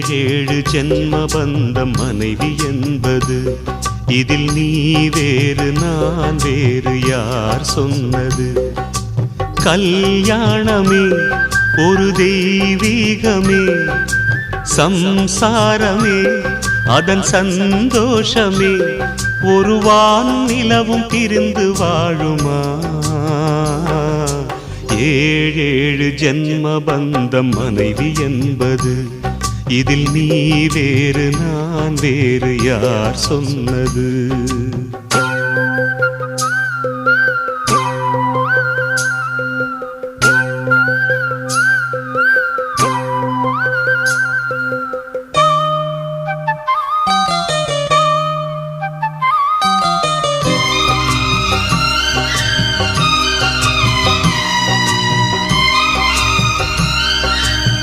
ஏழு ஜென்ம பந்தம் மனைவி என்பது, இதில் நீ வேறு நான் வேறு யார் சொன்னது? கல்யாணமே ஒரு தெய்வீகமே, சம்சாரமே அதன் சந்தோஷமே, ஒரு வானும் நிலவும் பிரிந்து வாழுமா? ஏழேழு ஜென்ம பந்தம் மனைவி என்பது, இதில் நீ வேறு நான் வேறு யார் சொன்னது?